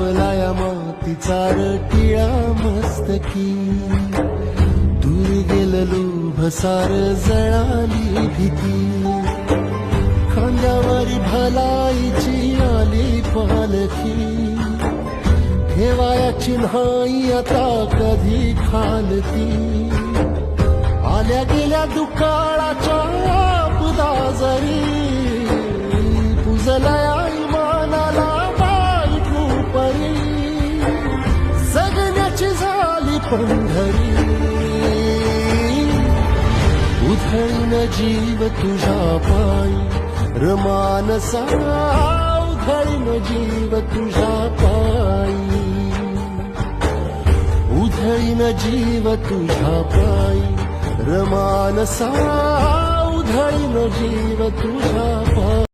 लावलाया मातीचा रटिळा मस्तकी, दूर गेलेलो भसार जळाली भीती, खांद्यावरी भलाईची आली पालखी, ठेवायाची नाही आता कधी खालती, आल्या गेल्या दुकाळाच्या आपदा जरी, पुजलया इमानाला वाईट परी, जगण्याची झाली पंढरी, उधळीन जीव तुझ्या पायी रमानसा, उधळीन जीव तुझ्या पायी, उधळीन जीव तुझ्या पायी रमानसा, उधळीन जीव तुझ्या पायी.